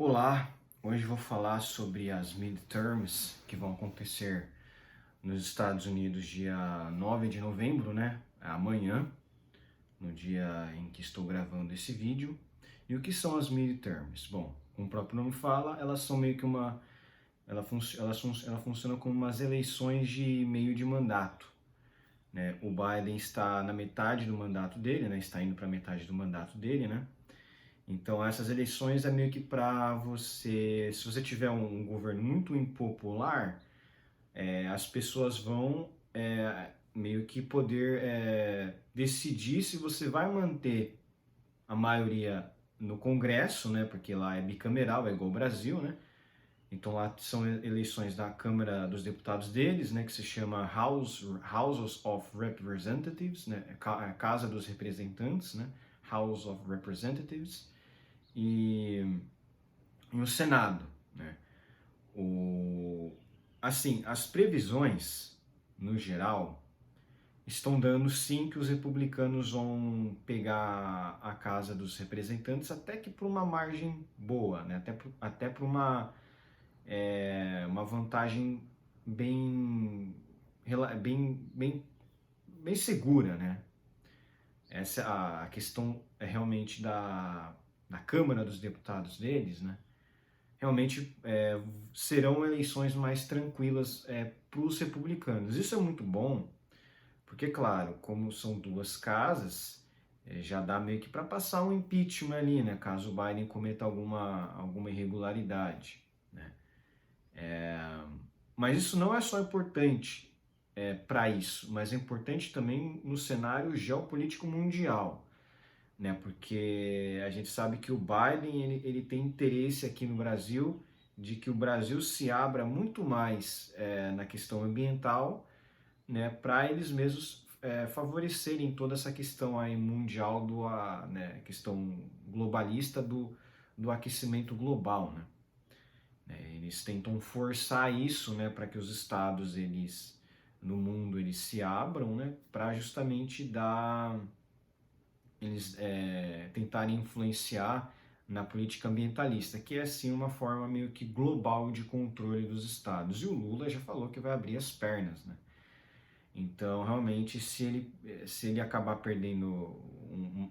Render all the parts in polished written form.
Olá, hoje vou falar sobre as midterms que vão acontecer nos Estados Unidos dia 9 de novembro, né? Amanhã, no dia em que estou gravando esse vídeo. E o que são as midterms? Bom, como o próprio nome fala, elas são meio que ela funciona como umas eleições de meio de mandato, né? O Biden está na metade do mandato dele, né? Está indo para a metade do mandato dele, né? Então, essas eleições é meio que para você, se você tiver um governo muito impopular, as pessoas vão meio que poder decidir se você vai manter a maioria no Congresso, né? Porque lá é bicameral, é igual ao Brasil, né? Então lá são eleições da Câmara dos Deputados deles, né? Que se chama House of Representatives, né? A Casa dos Representantes, né? House of Representatives. E o Senado, né? Assim, as previsões, no geral, estão dando sim que os republicanos vão pegar a Casa dos Representantes até que por uma margem boa, né? Até por uma vantagem bem, bem segura, né? Essa a questão é realmente da Câmara dos Deputados deles, né? Realmente serão eleições mais tranquilas para os republicanos. Isso é muito bom, porque, claro, como são duas casas, já dá meio que para passar um impeachment ali, né, caso o Biden cometa alguma irregularidade, né? Mas isso não é só importante para isso, mas é importante também no cenário geopolítico mundial, né? Porque a gente sabe que o Biden ele tem interesse aqui no Brasil de que o Brasil se abra muito mais na questão ambiental, né? Para eles mesmos favorecerem toda essa questão aí mundial né? Questão globalista do aquecimento global, né? Eles tentam forçar isso, né? Para que os estados eles no mundo eles se abram, né? Para justamente dar eles tentarem influenciar na política ambientalista, que é assim uma forma meio que global de controle dos estados. E o Lula já falou que vai abrir as pernas, né? Então, realmente, se ele acabar perdendo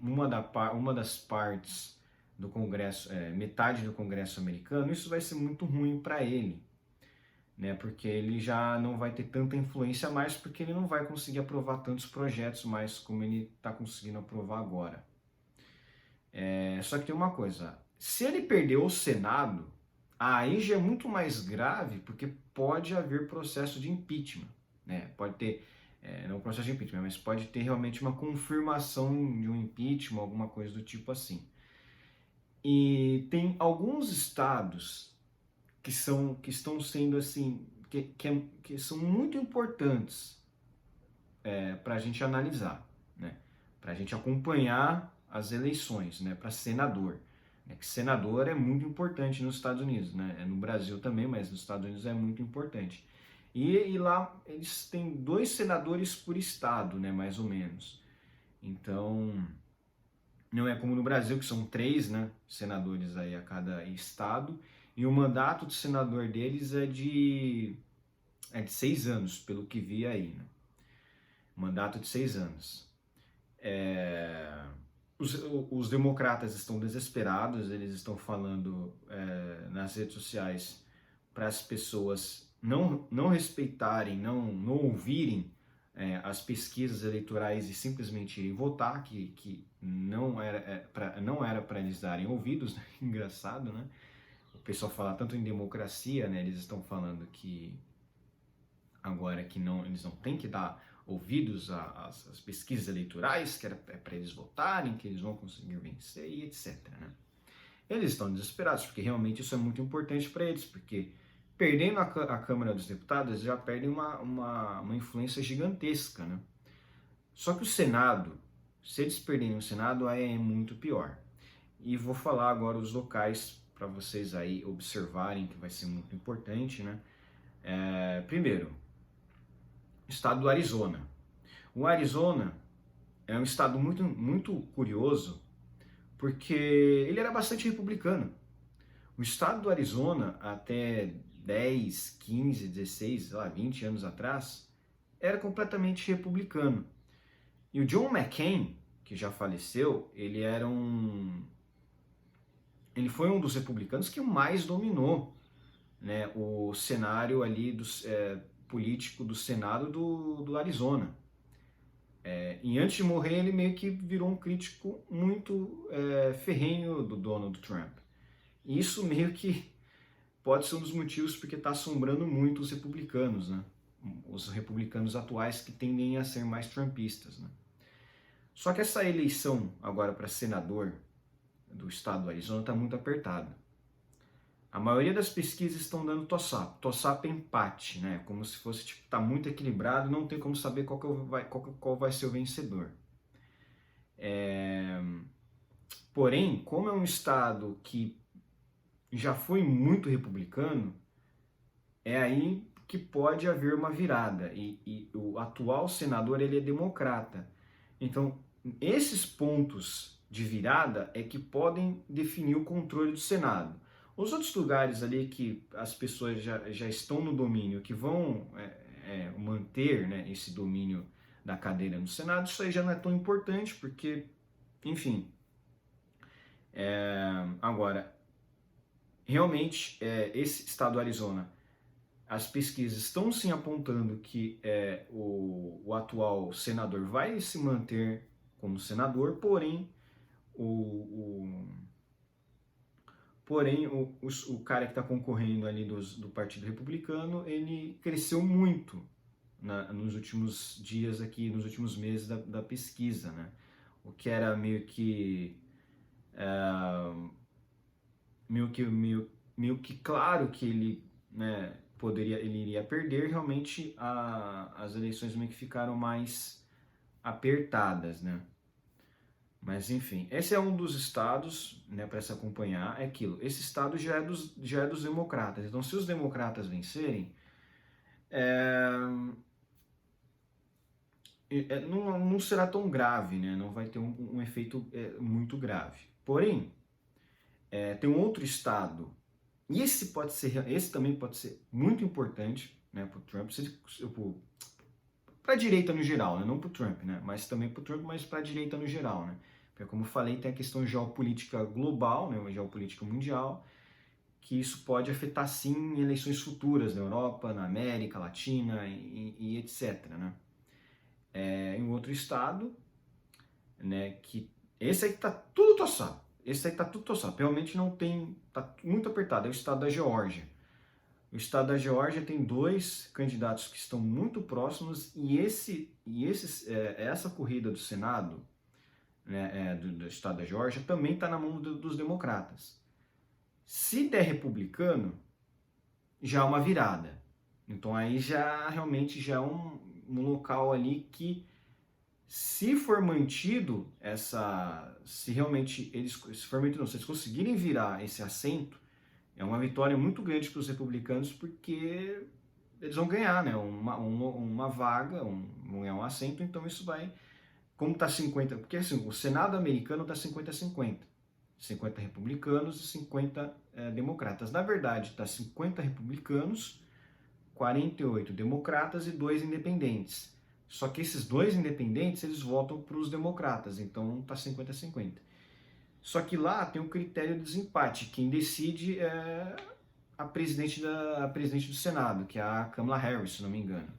uma das partes do Congresso, metade do Congresso americano, isso vai ser muito ruim para ele, né? Porque ele já não vai ter tanta influência mais, porque ele não vai conseguir aprovar tantos projetos mais como ele está conseguindo aprovar agora. Só que tem uma coisa, se ele perder o Senado, aí já é muito mais grave, porque pode haver processo de impeachment, né? Pode ter, não processo de impeachment, mas pode ter realmente uma confirmação de um impeachment, alguma coisa do tipo assim. E tem alguns estados que estão sendo assim, que são muito importantes para a gente analisar, né? Para a gente acompanhar as eleições, né? Para senador. Que senador é muito importante nos Estados Unidos, né? No Brasil também, mas nos Estados Unidos é muito importante. E lá eles têm 2 senadores por estado, né? Mais ou menos. Então, não é como no Brasil, que são 3, né? Senadores aí a cada estado. E o mandato de senador deles é de 6 anos, pelo que vi aí, né? Mandato de 6 anos. Os democratas estão desesperados, eles estão falando nas redes sociais para as pessoas não respeitarem, não ouvirem as pesquisas eleitorais e simplesmente irem votar, que não era para eles darem ouvidos, né? Engraçado, né? O pessoal fala tanto em democracia, né? Eles estão falando que agora que eles não têm que dar ouvidos às pesquisas eleitorais, que era para eles votarem, que eles vão conseguir vencer e etc. Né? Eles estão desesperados, porque realmente isso é muito importante para eles, porque perdendo a Câmara dos Deputados, eles já perdem uma influência gigantesca. Né? Só que o Senado, se eles perderem o Senado, aí é muito pior. E vou falar agora os locais para vocês aí observarem, que vai ser muito importante. Né? Primeiro, estado do Arizona. O Arizona é um estado muito, muito curioso, porque ele era bastante republicano. O estado do Arizona, até 10, 15, 16, sei lá, 20 anos atrás, era completamente republicano. E o John McCain, que já faleceu, ele foi um dos republicanos que mais dominou, né, o cenário ali político do Senado do Arizona. E antes de morrer, ele meio que virou um crítico muito ferrenho do Donald Trump. E isso meio que pode ser um dos motivos porque está assombrando muito os republicanos, né? Os republicanos atuais que tendem a ser mais trumpistas, né? Só que essa eleição agora para senador do estado do Arizona está muito apertada. A maioria das pesquisas estão dando toss-up. Toss-up é empate, né? Como se fosse, tipo, tá muito equilibrado, não tem como saber qual vai ser o vencedor. Porém, como é um estado que já foi muito republicano, é aí que pode haver uma virada. E o atual senador, ele é democrata. Então, esses pontos de virada é que podem definir o controle do Senado. Os outros lugares ali que as pessoas já estão no domínio, que vão manter, né, esse domínio da cadeira no Senado, isso aí já não é tão importante, porque, enfim. Agora, realmente, esse estado do Arizona, as pesquisas estão sim apontando que o atual senador vai se manter como senador, porém o cara que está concorrendo ali do Partido Republicano, ele cresceu muito nos últimos dias aqui, nos últimos meses da pesquisa, né? O que era meio que claro que ele, né, ele iria perder, realmente as eleições meio que ficaram mais apertadas, né? Mas enfim, esse é um dos estados, né, para se acompanhar, é aquilo. Esse estado já é dos democratas. Então, se os democratas vencerem, não será tão grave, né? Não vai ter um efeito muito grave. Porém, tem um outro estado, e esse também pode ser muito importante, né, para o Trump, para a direita no geral, né? Não para o Trump, né? Mas também para o Trump, mas para a direita no geral, né? Porque, como eu falei, tem a questão geopolítica global, né? A geopolítica mundial, que isso pode afetar sim eleições futuras na Europa, na América Latina e etc, né? Em outro estado, né, que esse aí tá tudo tossado. Esse aí tá tudo tossado. Realmente não tem, tá muito apertado. É o estado da Geórgia. O estado da Geórgia tem dois candidatos que estão muito próximos e essa corrida do Senado, né, do estado da Geórgia, também está na mão dos democratas. Se der republicano, já é uma virada. Então aí já realmente já é um local ali que, se for mantido se realmente se eles conseguirem virar esse assento, é uma vitória muito grande para os republicanos, porque eles vão ganhar, né, uma vaga, vão ganhar um assento. Então isso vai, como está 50, porque assim, o Senado americano está 50-50, 50 republicanos e 50 democratas. Na verdade, está 50 republicanos, 48 democratas e 2 independentes. Só que esses 2 independentes, eles votam para os democratas, então está 50-50. Só que lá tem um critério de desempate. Quem decide é a presidente do Senado, que é a Kamala Harris, se não me engano.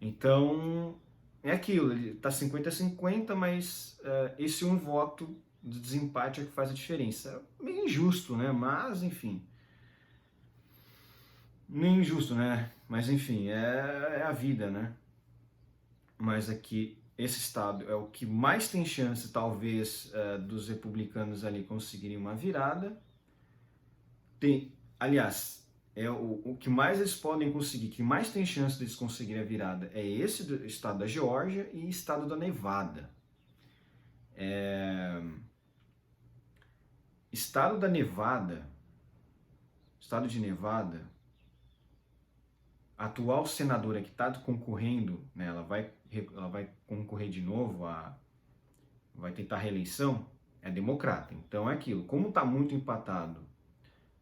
Então, é aquilo, ele está 50-50, mas esse um voto de desempate é o que faz a diferença. É meio injusto, né? Mas, enfim. Meio injusto, né? Mas, enfim, é a vida, né? Mas aqui, esse estado é o que mais tem chance, talvez, dos republicanos ali conseguirem uma virada. Aliás, o que mais eles podem conseguir, que mais tem chance deles conseguirem a virada, é esse do estado da Geórgia e estado da Nevada. Estado de Nevada, a atual senadora que está concorrendo, né, ela vai concorrer de novo, vai tentar reeleição, é democrata. Então é aquilo, como está muito empatado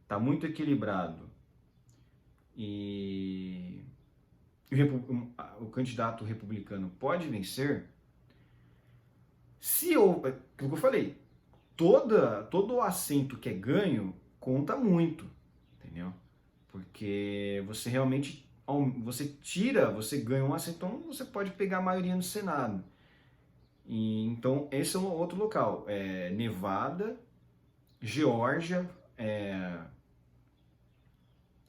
está muito equilibrado e o candidato republicano pode vencer, se eu, aquilo que eu falei, todo o assento que é ganho conta muito, entendeu? Porque você realmente, você ganha um assento, então você pode pegar a maioria no Senado. E, então, esse é um outro local. Nevada, Geórgia,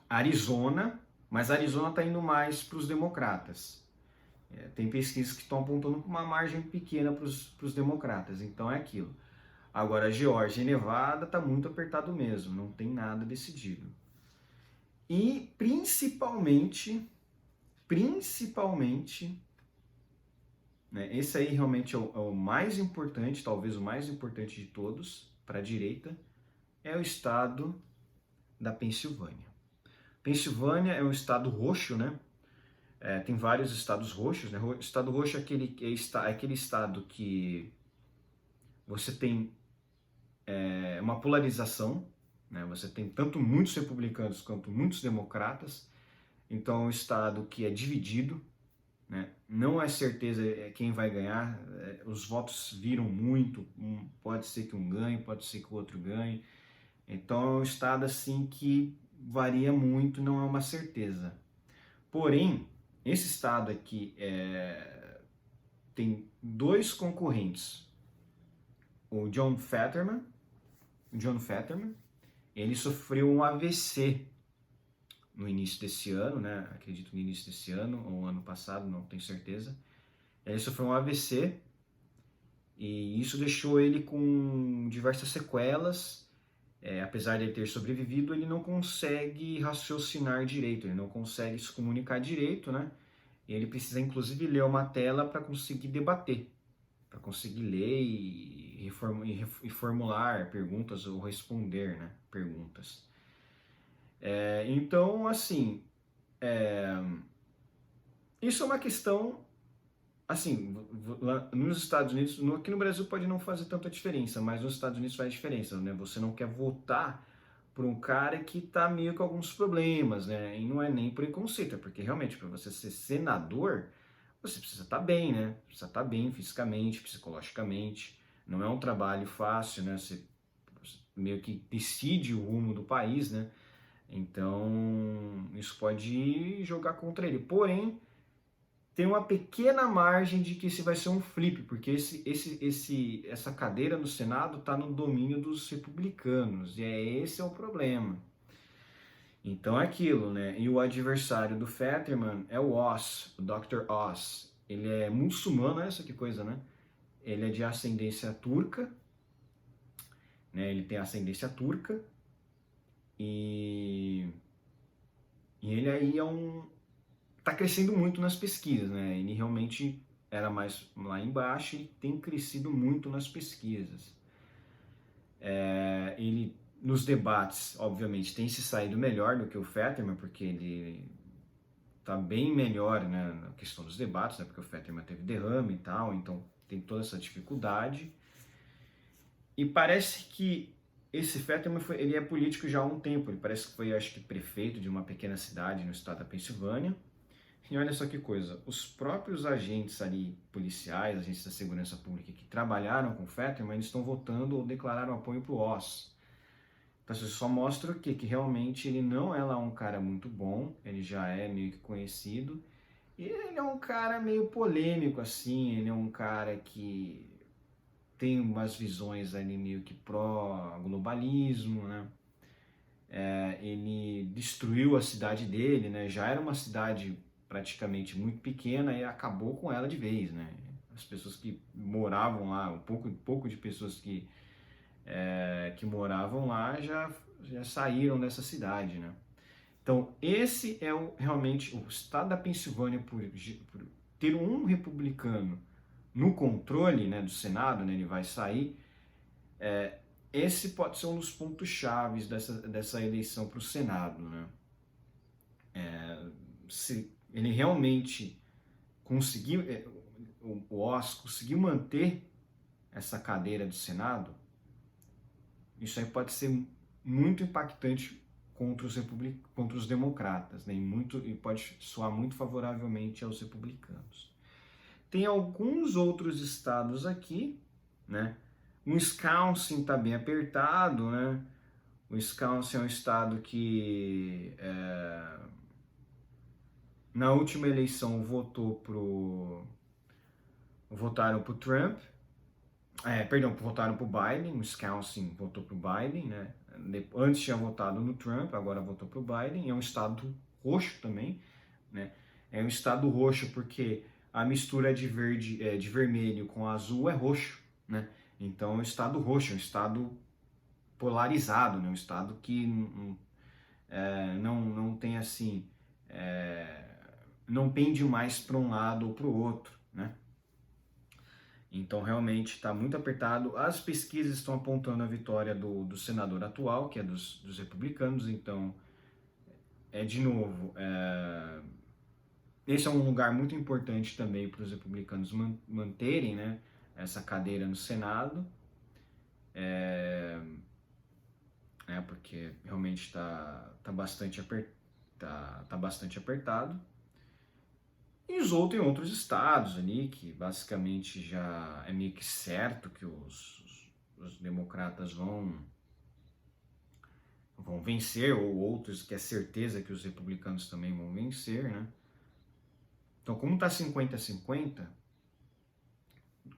Arizona, mas Arizona está indo mais para os democratas. Tem pesquisas que estão apontando para uma margem pequena para os democratas, então é aquilo. Agora, Geórgia e Nevada está muito apertado mesmo, não tem nada decidido. E principalmente, né, esse aí realmente é o mais importante, talvez o mais importante de todos, para a direita, é o estado da Pensilvânia. Pensilvânia é um estado roxo, né? Tem vários estados roxos, né? O estado roxo é aquele estado que você tem uma polarização, né? Você tem tanto muitos republicanos quanto muitos democratas, então é um estado que é dividido, né? Não é certeza quem vai ganhar, os votos viram muito, pode ser que um ganhe, pode ser que o outro ganhe, então é um estado assim que varia muito, não é uma certeza. Porém, esse estado aqui tem dois concorrentes, o John Fetterman, ele sofreu um AVC no início desse ano, né? Acredito no início desse ano ou ano passado, não tenho certeza. Ele sofreu um AVC e isso deixou ele com diversas sequelas. Apesar de ele ter sobrevivido, ele não consegue raciocinar direito, ele não consegue se comunicar direito, né? E ele precisa inclusive ler uma tela para conseguir debater, para conseguir ler e formular perguntas ou responder, né, perguntas. Então, assim, isso é uma questão, assim, nos Estados Unidos, aqui no Brasil pode não fazer tanta diferença, mas nos Estados Unidos faz diferença, né? Você não quer votar por um cara que tá meio com alguns problemas, né? E não é nem preconceito, é porque realmente para você ser senador, você precisa estar bem, né? Precisa estar bem fisicamente, psicologicamente. Não é um trabalho fácil, né? Você meio que decide o rumo do país, né? Então, isso pode jogar contra ele. Porém, tem uma pequena margem de que esse vai ser um flip, porque essa cadeira no Senado está no domínio dos republicanos, e esse é o problema. Então é aquilo, né? E o adversário do Fetterman é o Oz, o Dr. Oz. Ele é muçulmano, essa que coisa, né? Ele é de ascendência turca, né? Ele tem ascendência turca e ele aí tá crescendo muito nas pesquisas, né? Ele realmente era mais lá embaixo e tem crescido muito nas pesquisas. Ele nos debates, obviamente, tem se saído melhor do que o Fetterman, porque ele tá bem melhor, né, na questão dos debates, né, porque o Fetterman teve derrame e tal, então tem toda essa dificuldade. E parece que esse Fetterman ele é político já há um tempo, ele parece que foi, acho que, prefeito de uma pequena cidade no estado da Pensilvânia. E olha só que coisa, os próprios agentes ali, policiais, agentes da segurança pública que trabalharam com o Fetterman, eles estão votando ou declararam apoio para o Oz. Então isso só mostra o quê? Que realmente ele não é lá um cara muito bom, ele já é meio que conhecido, e ele é um cara meio polêmico assim, ele é um cara que tem umas visões ali meio que pró-globalismo, né? Ele destruiu a cidade dele, né? Já era uma cidade praticamente muito pequena e acabou com ela de vez, né? As pessoas que moravam lá, um pouco de pessoas que moravam lá já saíram dessa cidade, né? Então esse é realmente o estado da Pensilvânia por ter um republicano no controle, né, do Senado, né, ele vai sair. Esse pode ser um dos pontos chaves dessa eleição para o Senado, né? Se ele realmente conseguiu, o Oz conseguiu manter essa cadeira do Senado, isso aí pode ser muito impactante contra os democratas, né? E pode soar muito favoravelmente aos republicanos. Tem alguns outros estados aqui, né? O Wisconsin está bem apertado, né? O Wisconsin é um estado que na última eleição votaram pro Trump, votaram pro Biden. O Wisconsin votou pro Biden, né? Antes tinha votado no Trump, agora votou pro Biden. É um estado roxo também, né? É um estado roxo porque a mistura de vermelho com azul é roxo, né? Então é um estado roxo, é um estado polarizado, né? Um estado que não tem assim, não pende mais para um lado ou para o outro, né? Então realmente está muito apertado. As pesquisas estão apontando a vitória do senador atual, que é dos republicanos. Então, de novo, esse é um lugar muito importante também para os republicanos manterem, né, essa cadeira no Senado, porque realmente está bastante apertado. E tem outros estados ali que basicamente já é meio que certo que os democratas vão vencer, ou outros que é certeza que os republicanos também vão vencer, né? Então, como está 50-50,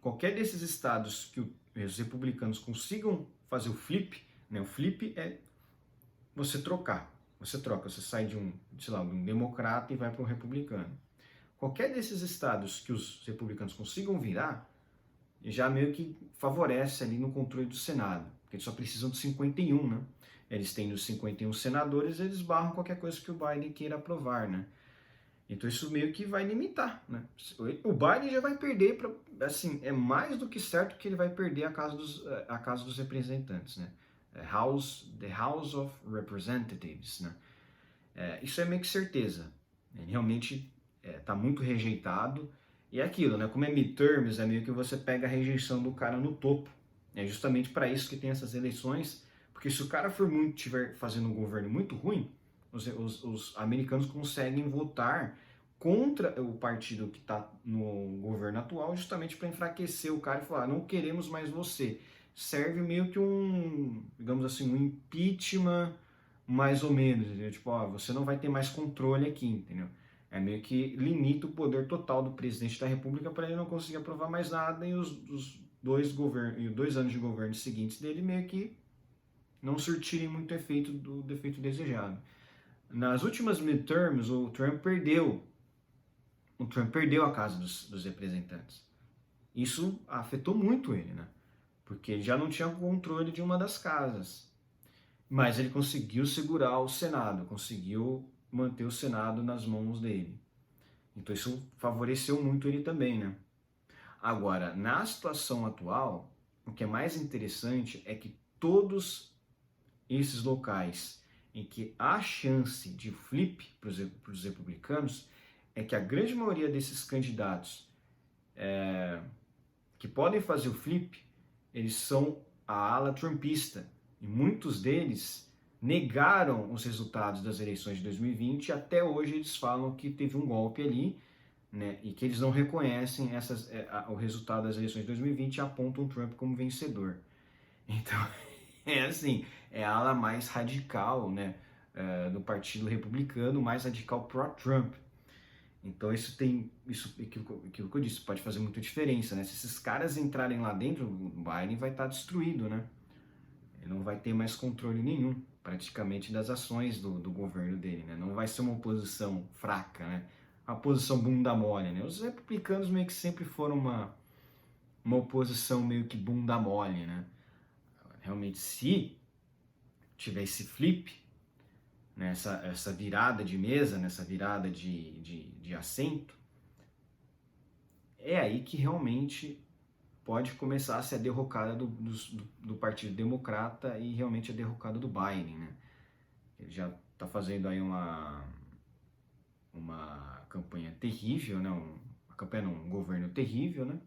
qualquer desses estados que os republicanos consigam fazer o flip, né? O flip é você trocar. Você sai de um democrata e vai para um republicano. Qualquer desses estados que os republicanos consigam virar, já meio que favorece ali no controle do Senado, porque eles só precisam de 51, né? Eles têm os 51 senadores, eles barram qualquer coisa que o Biden queira aprovar, né? Então isso meio que vai limitar, né? O Biden já vai perder, assim, é mais do que certo que ele vai perder a casa dos representantes, né? The House of Representatives, né? Isso é meio que certeza. Ele realmente está muito rejeitado. E é aquilo, né? Como é midterms, é meio que você pega a rejeição do cara no topo. É justamente para isso que tem essas eleições, porque se o cara estiver fazendo um governo muito ruim, os americanos conseguem votar contra o partido que está no governo atual, justamente para enfraquecer o cara e falar, não queremos mais você. Serve meio que digamos assim, um impeachment mais ou menos, entendeu? Tipo, você não vai ter mais controle aqui, entendeu? É meio que limita o poder total do presidente da República para ele não conseguir aprovar mais nada e os 2 anos de governo seguintes dele meio que não surtirem muito efeito do efeito desejado. Nas últimas midterms, o Trump perdeu a Casa dos Representantes. Isso afetou muito ele, né? Porque ele já não tinha controle de uma das casas. Mas ele conseguiu segurar o Senado, conseguiu manter o Senado nas mãos dele. Então isso favoreceu muito ele também, né? Agora, na situação atual, o que é mais interessante é que todos esses locais em que há chance de flip para os republicanos, é que a grande maioria desses candidatos que podem fazer o flip, eles são a ala trumpista. E muitos deles negaram os resultados das eleições de 2020 e até hoje eles falam que teve um golpe ali, né, e que eles não reconhecem o resultado das eleições de 2020 e apontam Trump como vencedor. Então, assim, é a ala mais radical, né, do Partido Republicano, mais radical pró-Trump. Então isso aquilo que eu disse, pode fazer muita diferença, né? Se esses caras entrarem lá dentro, o Biden vai estar destruído, né? Ele não vai ter mais controle nenhum, praticamente, das ações do governo dele, né? Não vai ser uma oposição fraca, né? Uma oposição bunda mole, né? Os republicanos meio que sempre foram uma oposição meio que bunda mole, né? Realmente, se tiver esse flip, essa virada de mesa, nessa virada de assento, é aí que realmente pode começar a ser a derrocada do Partido Democrata e realmente a derrocada do Biden, né? Ele já está fazendo aí uma campanha terrível, né? Um governo terrível, né?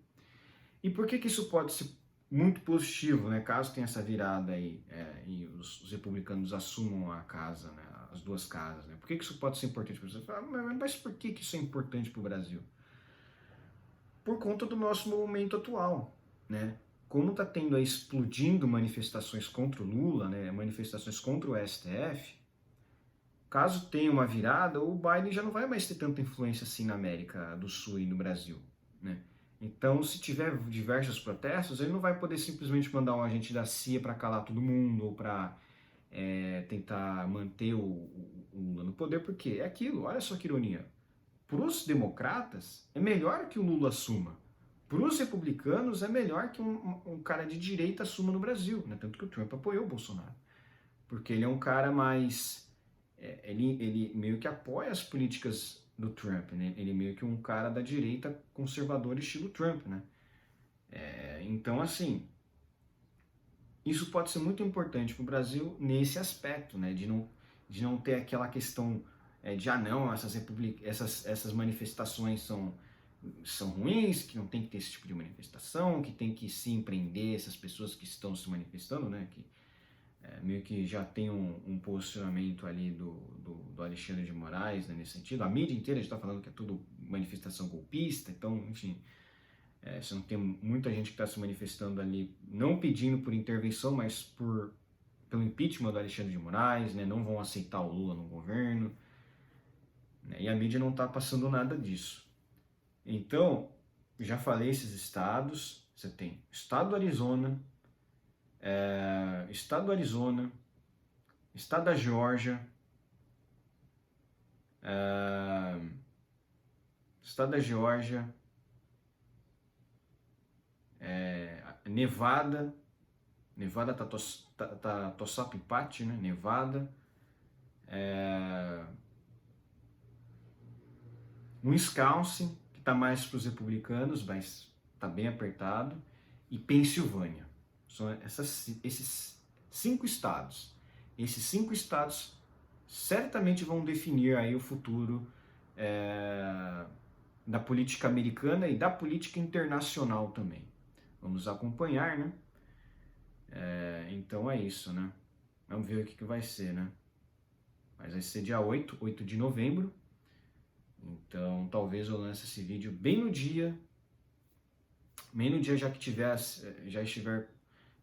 E por que isso pode muito positivo, né? Caso tenha essa virada aí e os republicanos assumam a casa, né? As duas casas, né? Por que isso pode ser importante para o Brasil? Mas por que isso é importante para o Brasil? Por conta do nosso movimento atual, né? Como está tendo aí explodindo manifestações contra o Lula, né? Manifestações contra o STF, caso tenha uma virada, o Biden já não vai mais ter tanta influência assim na América do Sul e no Brasil, né? Então, se tiver diversos protestos, ele não vai poder simplesmente mandar um agente da CIA para calar todo mundo ou para tentar manter o Lula no poder, porque é aquilo, olha só que ironia. Para os democratas, é melhor que o Lula assuma. Para os republicanos, é melhor que um cara de direita assuma no Brasil, né? Tanto que o Trump apoiou o Bolsonaro, porque ele é um cara mais ele meio que apoia as políticas do Trump, né? Ele é meio que um cara da direita conservador estilo Trump, né? Então, assim, isso pode ser muito importante para o Brasil nesse aspecto, né? De não ter aquela questão de, não, essas manifestações são ruins, que não tem que ter esse tipo de manifestação, que tem que sim prender essas pessoas que estão se manifestando, né? Que meio que já tem um posicionamento ali do Alexandre de Moraes, né, nesse sentido. A mídia inteira está falando que é tudo manifestação golpista, então, enfim, você não tem muita gente que está se manifestando ali, não pedindo por intervenção, mas pelo impeachment do Alexandre de Moraes, né, não vão aceitar o Lula no governo, né, e a mídia não está passando nada disso. Então, já falei esses estados, você tem estado do Arizona, estado do Arizona, estado da Geórgia, estado da Geórgia, Nevada, Nevada tá Tossapipati, né? Nevada, Wisconsin, que está mais para os republicanos, mas está bem apertado, e Pensilvânia. São esses 5 estados. Esses 5 estados certamente vão definir aí o futuro da política americana e da política internacional também. Vamos acompanhar, né? Então é isso, né? Vamos ver o que vai ser, né? Mas vai ser dia 8 de novembro. Então talvez eu lance esse vídeo bem no dia já que já estiver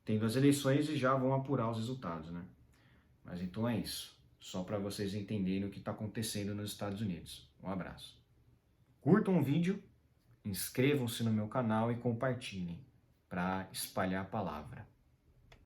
tendo as eleições e já vão apurar os resultados, né? Mas então é isso. Só para vocês entenderem o que está acontecendo nos Estados Unidos. Um abraço. Curtam o vídeo, inscrevam-se no meu canal e compartilhem para espalhar a palavra.